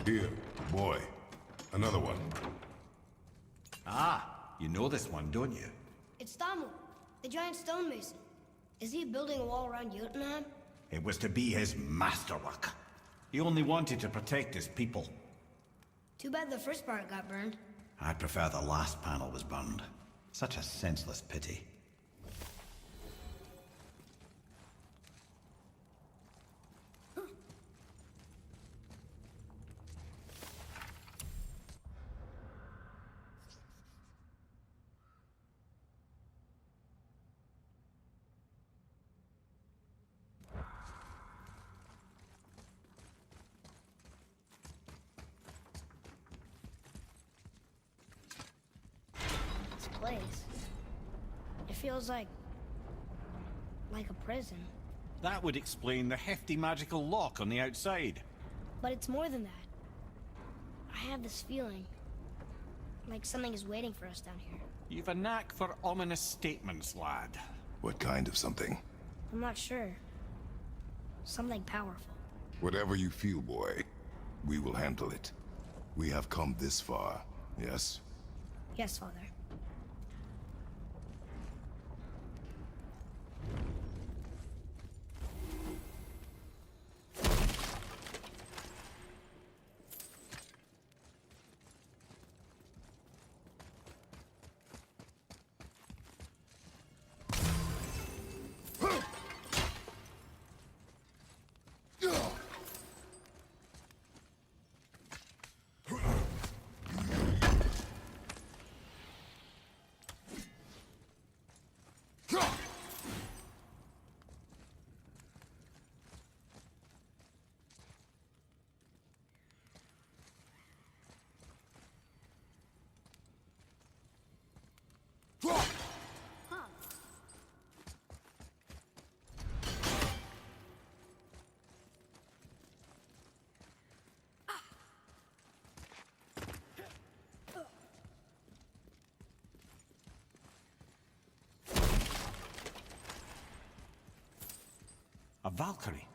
Here, boy. Another one. Ah, you know this one, don't you? It's Damu, the giant stonemason. Is he building a wall around Jotunheim? It was to be his masterwork. He only wanted to protect his people. Too bad the first part got burned. I'd prefer the last panel was burned. Such a senseless pity. Place. It feels like a prison. That would explain the hefty magical lock on the outside. But it's more than that. I have this feeling like something is waiting for us down here. You've a knack for ominous statements, lad. What kind of something? I'm not sure. Something powerful. Whatever you feel, boy, we will handle it. We have come this far, yes? Yes, Father. A Valkyrie?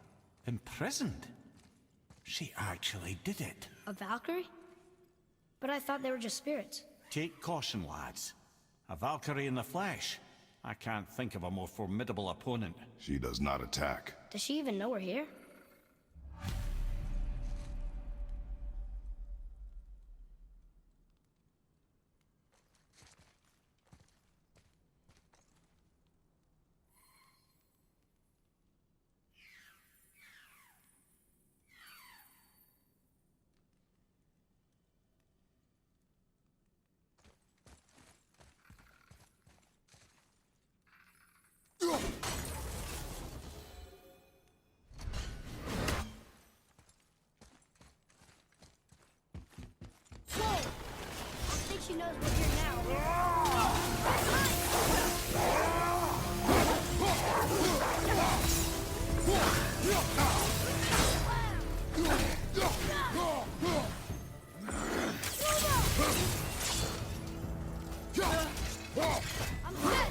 Imprisoned? She actually did it. A Valkyrie? But I thought they were just spirits. Take caution, lads. A Valkyrie in the flesh. I can't think of a more formidable opponent. She does not attack. Does she even know we're here? She knows we're here now. I'm dead.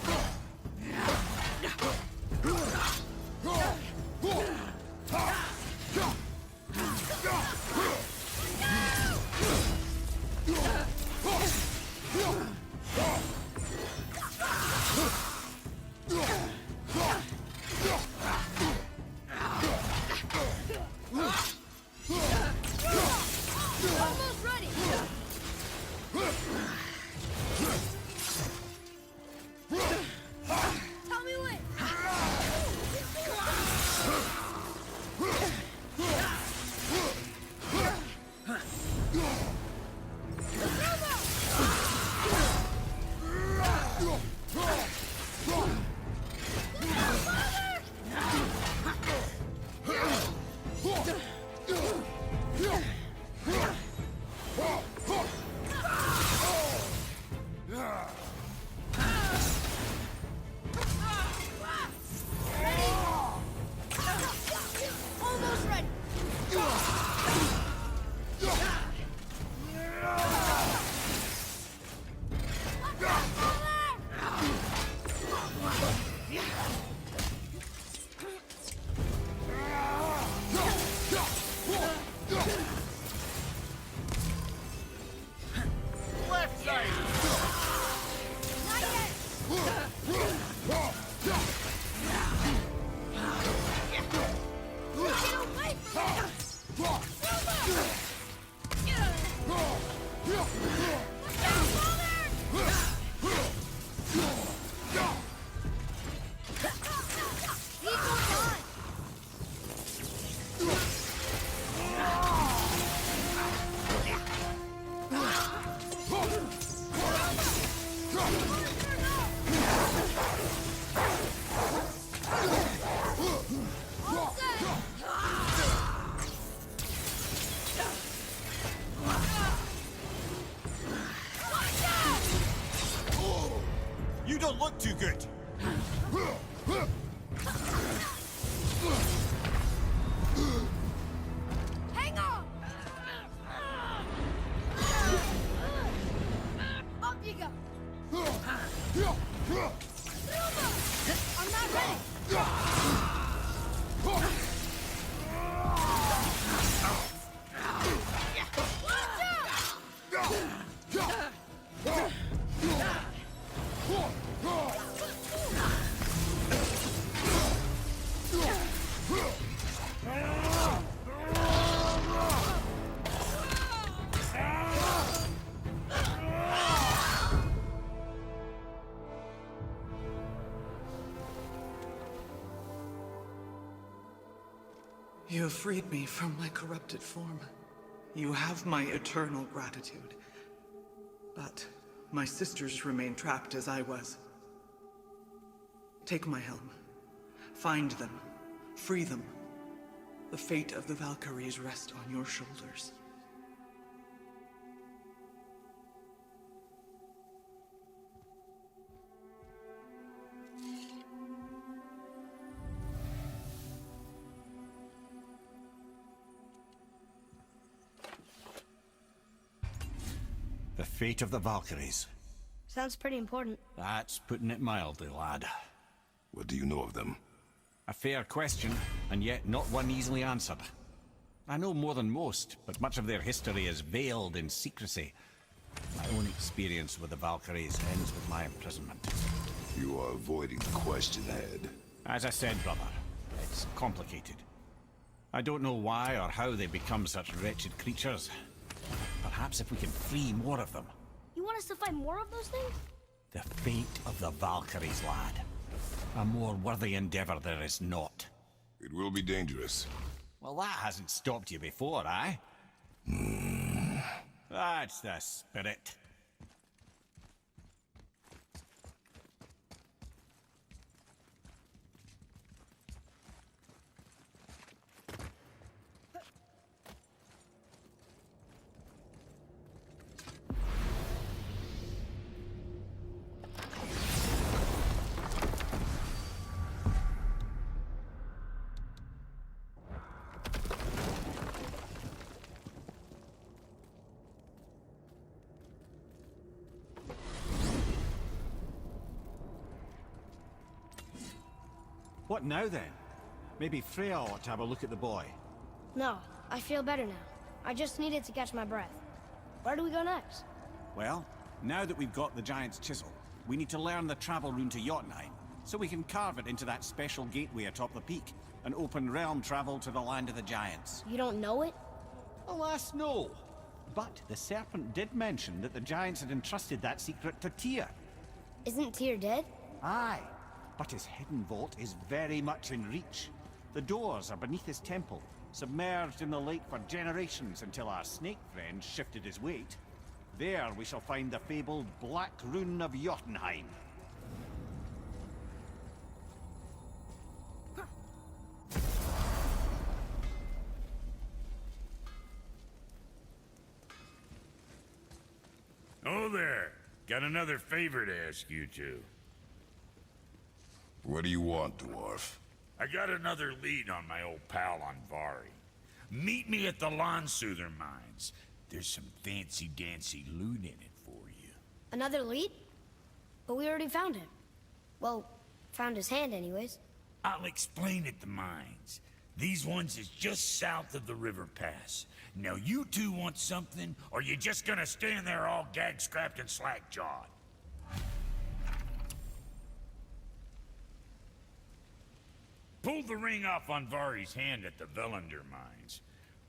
Too good. Hang on! Up you go! I'm not ready! You have freed me from my corrupted form. You have my eternal gratitude. But my sisters remain trapped as I was. Take my helm. Find them. Free them. The fate of the Valkyries rests on your shoulders. The fate of the Valkyries. Sounds pretty important. That's putting it mildly, lad. What do you know of them? A fair question, and yet not one easily answered. I know more than most, but much of their history is veiled in secrecy. My own experience with the Valkyries ends with my imprisonment. You are avoiding the question ahead. As I said, brother, it's complicated. I don't know why or how they become such wretched creatures. Perhaps if we can free more of them. You want us to fight more of those things? The fate of the Valkyries, lad. A more worthy endeavor there is not. It will be dangerous. Well, that hasn't stopped you before, eh? That's the spirit. What now then? Maybe Freya ought to have a look at the boy. No, I feel better now. I just needed to catch my breath. Where do we go next? Well, now that we've got the Giant's Chisel, we need to learn the travel rune to Jotunheim, so we can carve it into that special gateway atop the peak, and open realm travel to the land of the Giants. You don't know it? Alas, no. But the Serpent did mention that the Giants had entrusted that secret to Tyr. Isn't Tyr dead? Aye, but his hidden vault is very much in reach. The doors are beneath his temple, submerged in the lake for generations until our snake friend shifted his weight. There we shall find the fabled Black Rune of Jotunheim. Oh there! Got another favor to ask you two. What do you want, dwarf? I got another lead on my old pal on Vari. Meet me at the Lawnsoother mines. There's some fancy-dancy loot in it for you. Another lead? But we already found him. Well, found his hand anyways. I'll explain at the mines. These ones is just south of the river pass. Now you two want something, or you just gonna stand there all gag-scrapped and slack-jawed? Pulled the ring off on Vari's hand at the Velander mines.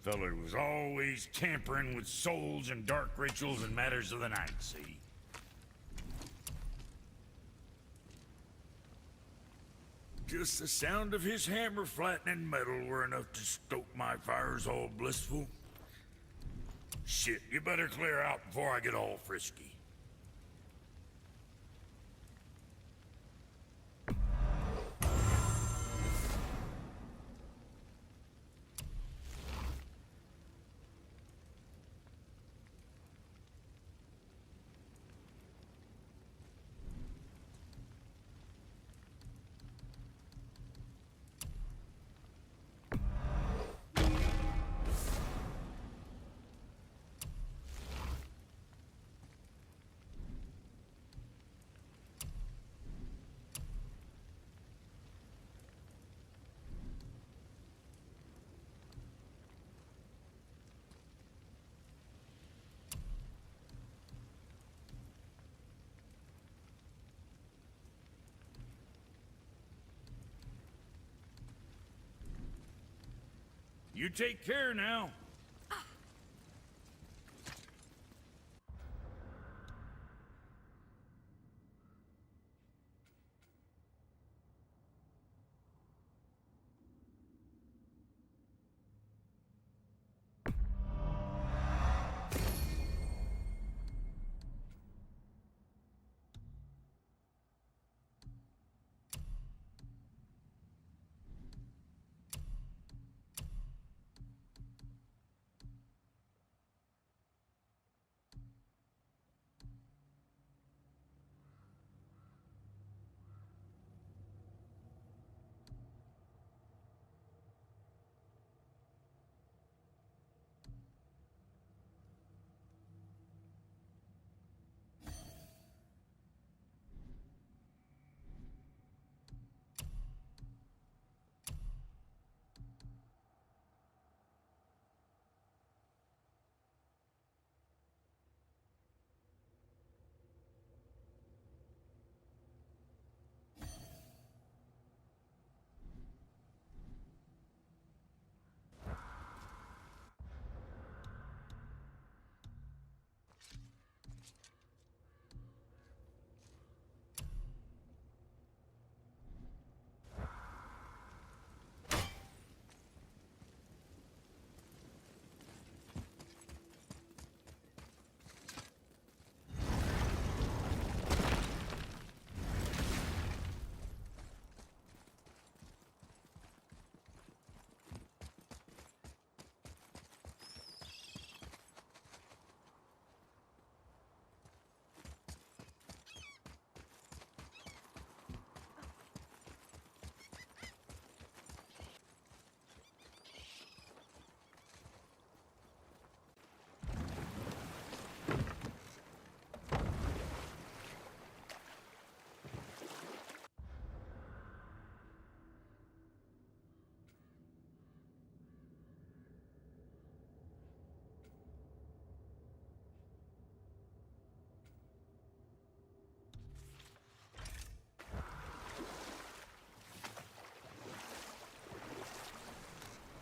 Feller was always tampering with souls and dark rituals and matters of the night, see? Just the sound of his hammer flattening metal were enough to stoke my fires all blissful. Shit, you better clear out before I get all frisky. You take care now.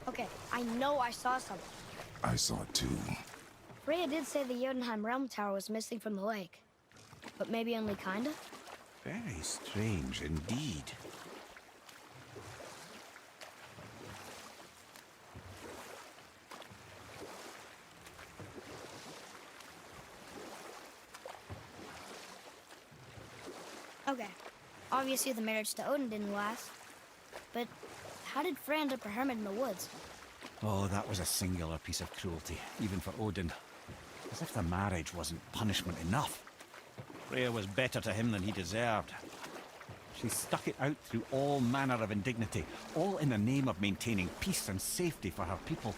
Okay, I know I saw something. I saw it too. Freya did say the Jotunheim Realm Tower was missing from the lake. But maybe only kinda? Very strange indeed. Okay, obviously the marriage to Odin didn't last. But how did Freya end up a hermit in the woods? Oh, that was a singular piece of cruelty, even for Odin. As if the marriage wasn't punishment enough. Freya was better to him than he deserved. She stuck it out through all manner of indignity, all in the name of maintaining peace and safety for her people.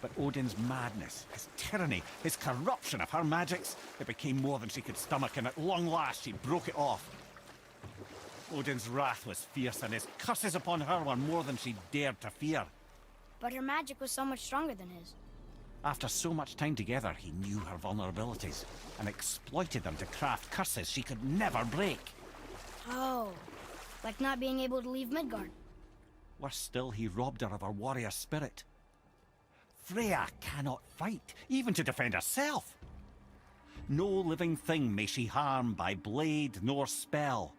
But Odin's madness, his tyranny, his corruption of her magics, it became more than she could stomach, and at long last she broke it off. Odin's wrath was fierce, and his curses upon her were more than she dared to fear. But her magic was so much stronger than his. After so much time together, he knew her vulnerabilities and exploited them to craft curses she could never break. Oh, like not being able to leave Midgard. Worse still, he robbed her of her warrior spirit. Freya cannot fight, even to defend herself. No living thing may she harm by blade nor spell.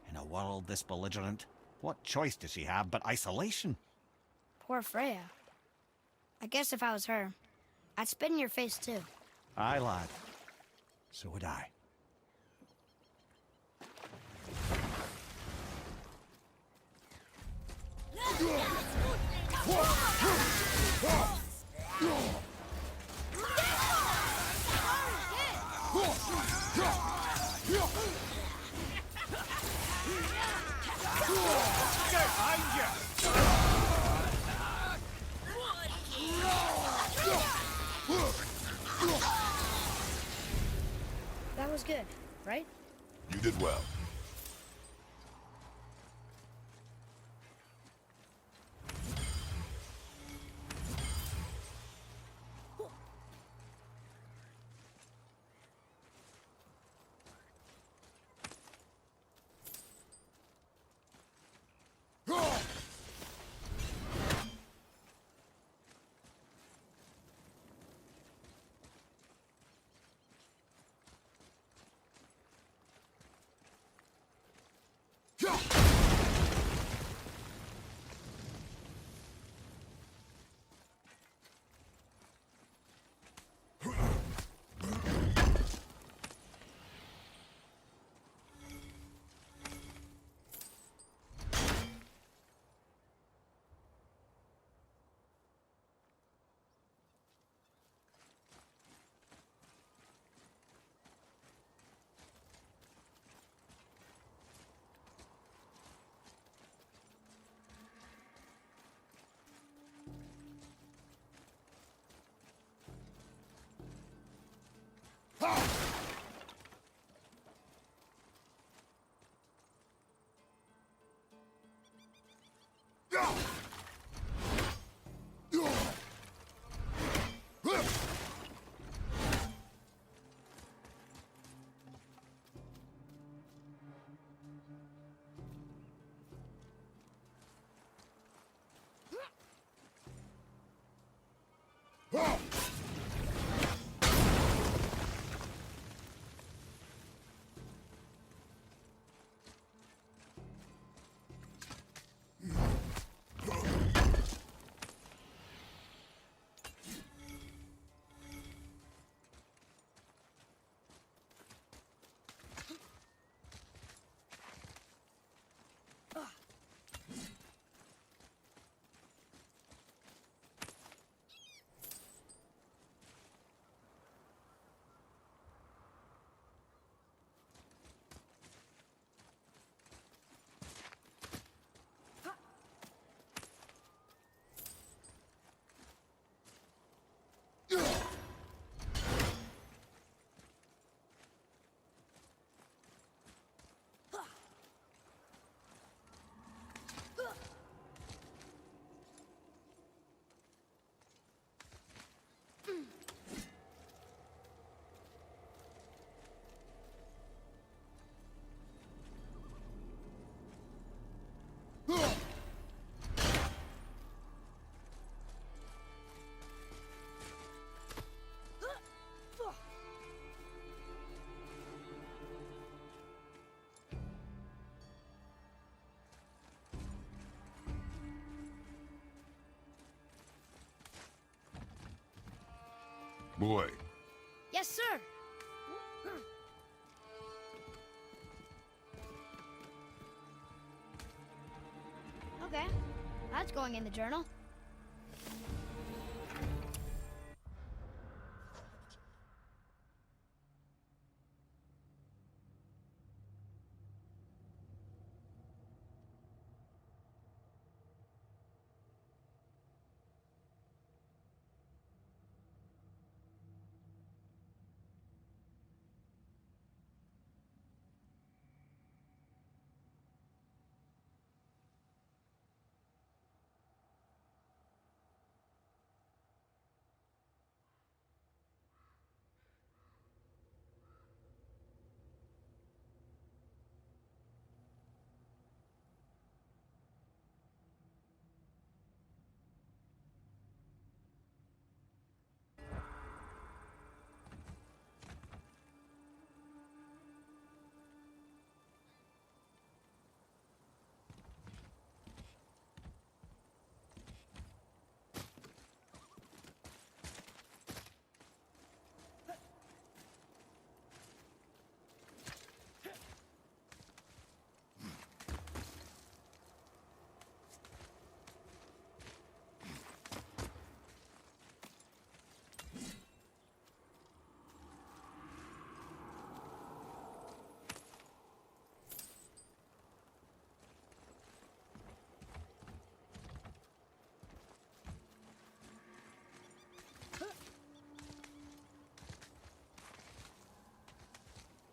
In a world this belligerent, what choice does she have but isolation? Poor Freya. I guess if I was her, I'd spit in your face too. Aye, lad. So would I. That was good, right? You did well. Boy, Yes, sir. Okay, that's going in the journal.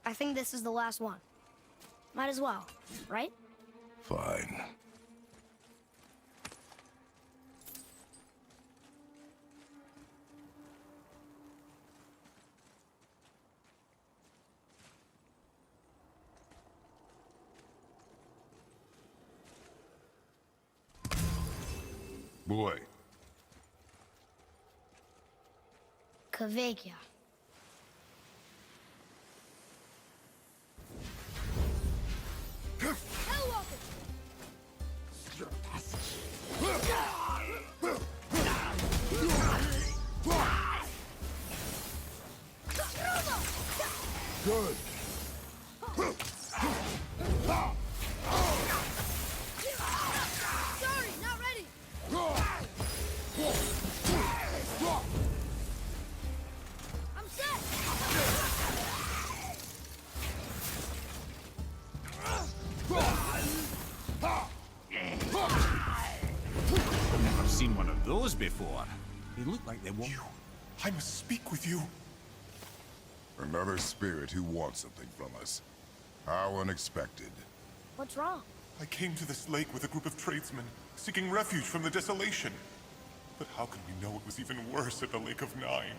I think this is the last one. Might as well, right? fine. Boy. Kvekia. Hellwalker! Good. Sorry, not ready! I'm set! Never seen one of those before. They look like they won't. I must speak with you. Another spirit who wants something from us. How unexpected. What's wrong? I came to this lake with a group of tradesmen, seeking refuge from the desolation. But how could we know it was even worse at the Lake of Nine?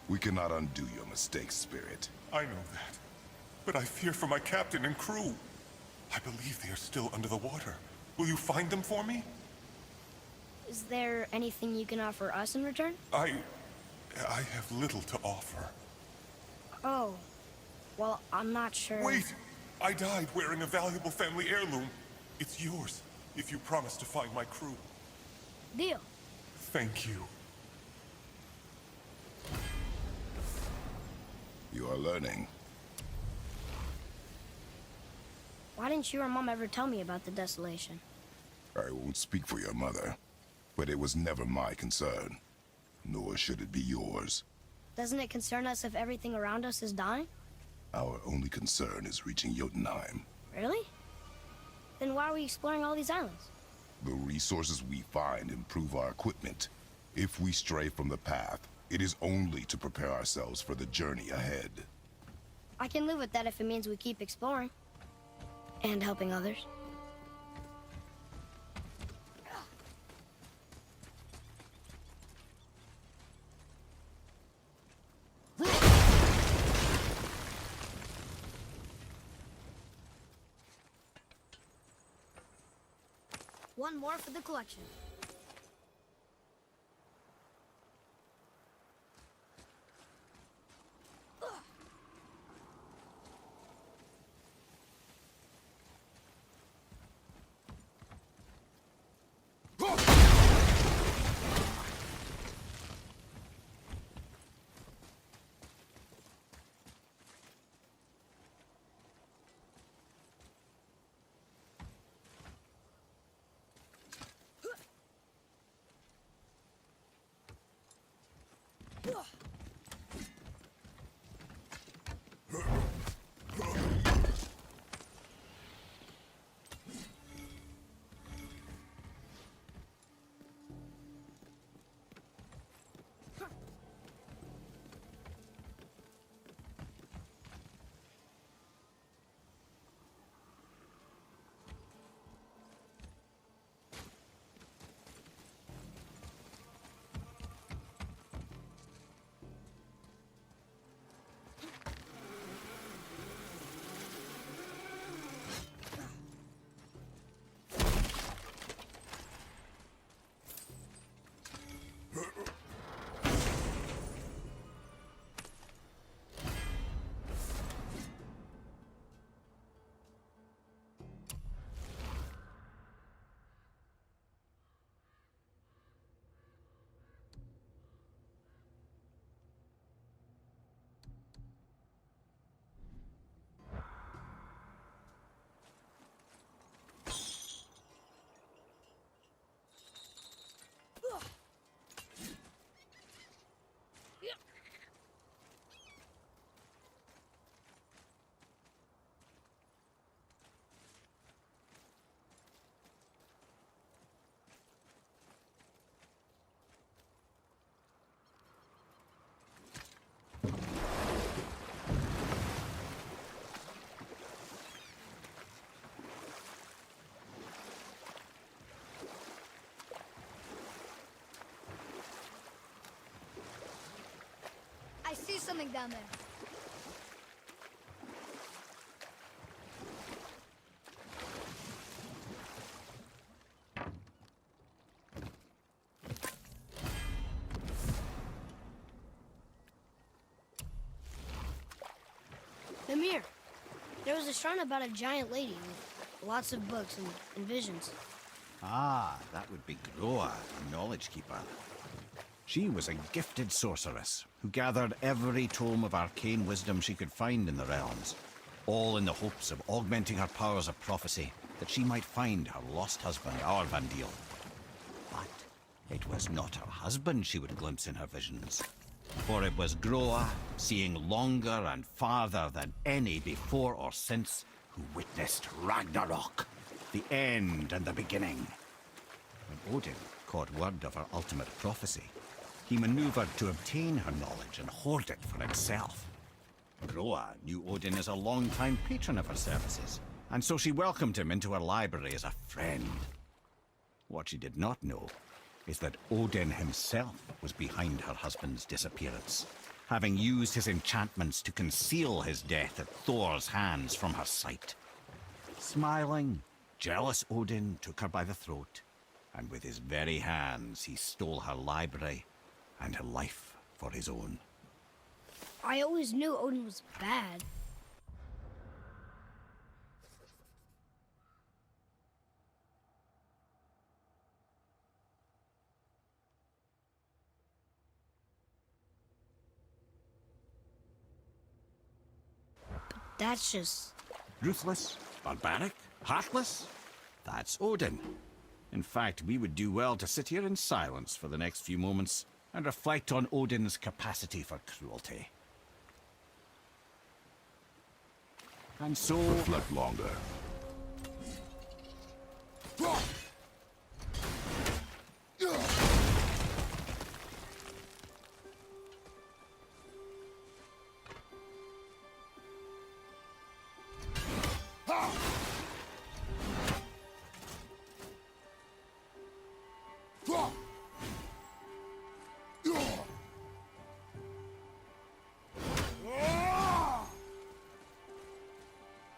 We cannot undo your mistakes, spirit. I know that. But I fear for my captain and crew. I believe they are still under the water. Will you find them for me? Is there anything you can offer us in return? I have little to offer. Oh. Well, I'm not sure. Wait! I died wearing a valuable family heirloom. It's yours, if you promise to find my crew. Deal. Thank you. You are learning. Why didn't you or Mom ever tell me about the desolation? I won't speak for your mother, but it was never my concern. Nor should it be yours. Doesn't it concern us if everything around us is dying? Our only concern is reaching Jotunheim. Really? Then why are we exploring all these islands? The resources we find improve our equipment. If we stray from the path, it is only to prepare ourselves for the journey ahead. I can live with that if it means we keep exploring. And helping others. One more for the collection. I see something down there. Mimir, there was a shrine about a giant lady with lots of books and visions. Ah, that would be Groa, the Knowledge Keeper. She was a gifted sorceress who gathered every tome of arcane wisdom she could find in the realms, all in the hopes of augmenting her powers of prophecy, that she might find her lost husband, Arvandil. But it was not her husband she would glimpse in her visions, for it was Groa, seeing longer and farther than any before or since, who witnessed Ragnarok, the end and the beginning. When Odin caught word of her ultimate prophecy, he maneuvered to obtain her knowledge and hoard it for himself. Groa knew Odin as a long-time patron of her services, and so she welcomed him into her library as a friend. What she did not know is that Odin himself was behind her husband's disappearance, having used his enchantments to conceal his death at Thor's hands from her sight. Smiling, jealous Odin took her by the throat, and with his very hands he stole her library and her life for his own. I always knew Odin was bad. But that's just... Ruthless, barbaric, heartless? That's Odin. In fact, we would do well to sit here in silence for the next few moments and reflect on Odin's capacity for cruelty. And so... Reflect longer.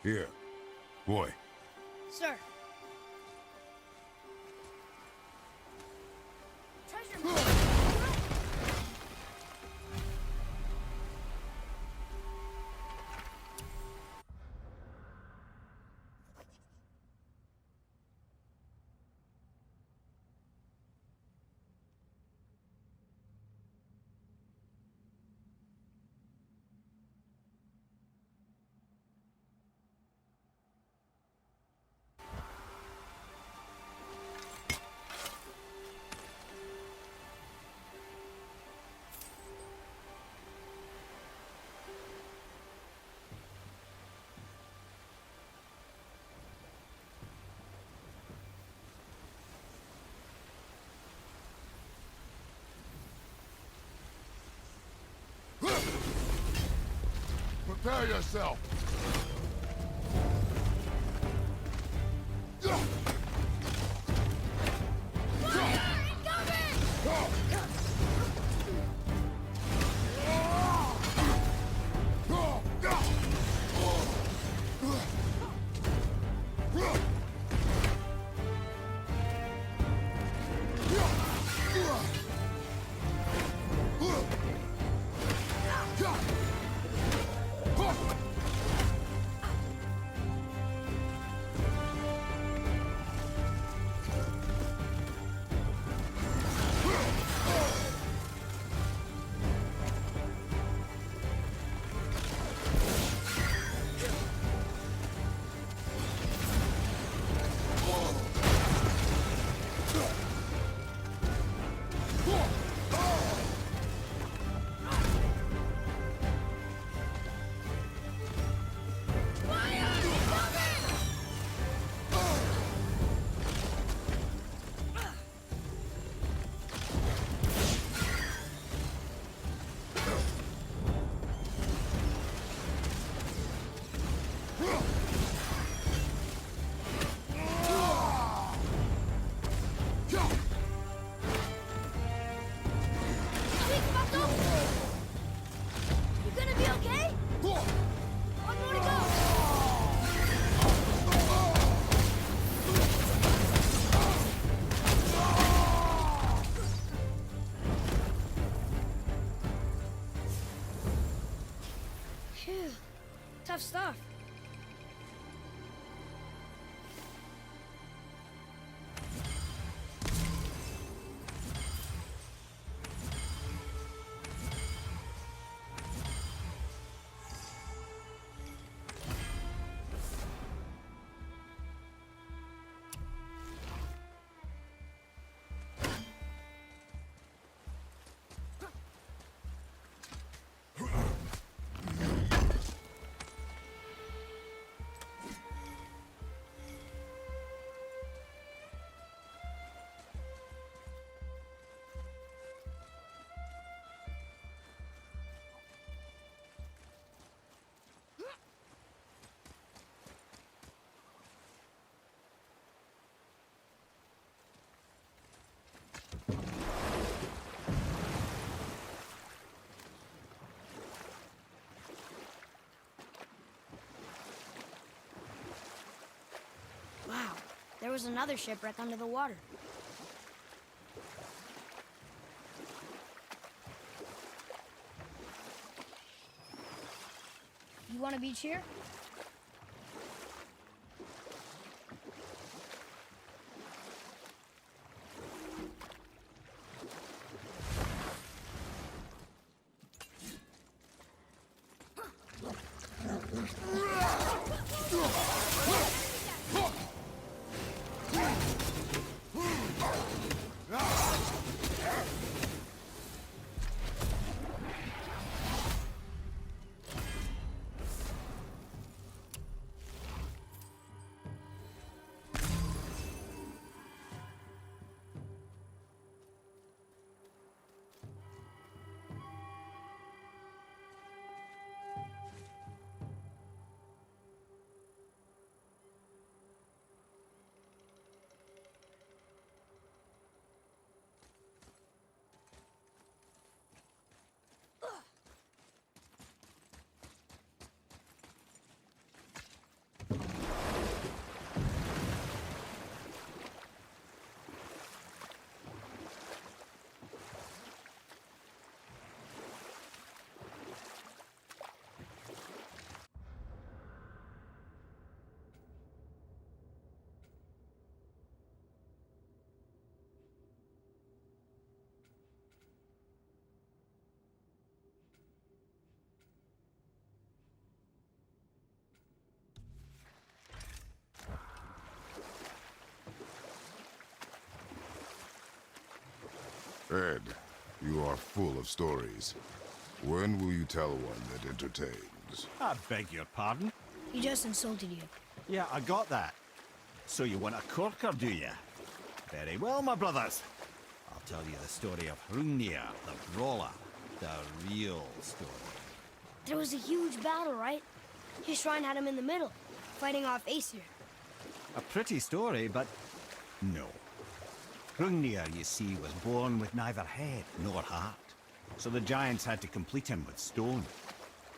Here, boy. Sir, Treasure map. Prepare yourself! Phew. Tough stuff. Wow, there was another shipwreck under the water. You want a beach here? Ed, you are full of stories. When will you tell one that entertains? I beg your pardon? He just insulted you. Yeah, I got that. So you want a corker, do you? Very well, my brothers. I'll tell you the story of Hrungnir, the brawler. The real story. There was a huge battle, right? His shrine had him in the middle, fighting off Aesir. A pretty story, but no. Hrungnir, you see, was born with neither head nor heart, so the giants had to complete him with stone.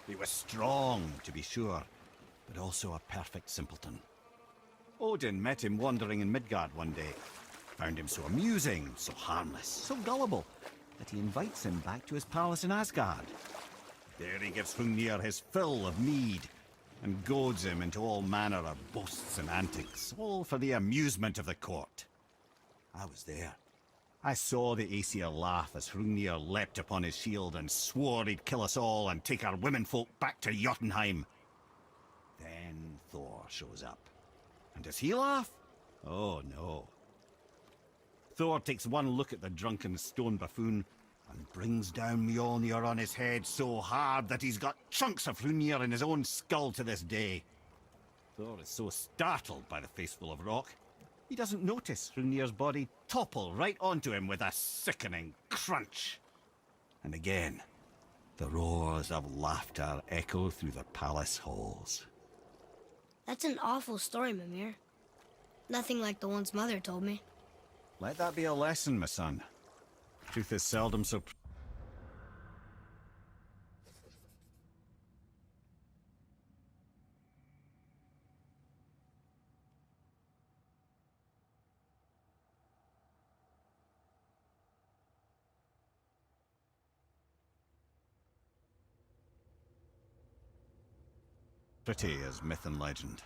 He was strong, to be sure, but also a perfect simpleton. Odin met him wandering in Midgard one day, found him so amusing, so harmless, so gullible, that he invites him back to his palace in Asgard. There he gives Hrungnir his fill of mead, and goads him into all manner of boasts and antics, all for the amusement of the court. I was there. I saw the Aesir laugh as Hrungnir leapt upon his shield and swore he'd kill us all and take our womenfolk back to Jotunheim. Then Thor shows up. And does he laugh? Oh no. Thor takes one look at the drunken stone buffoon and brings down Mjolnir on his head so hard that he's got chunks of Hrungnir in his own skull to this day. Thor is so startled by the face full of rock, he doesn't notice Hrungnir's body topple right onto him with a sickening crunch. And again, the roars of laughter echo through the palace halls. That's an awful story, Mimir. Nothing like the ones Mother told me. Let that be a lesson, my son. Truth is seldom so... pretty as myth and legend.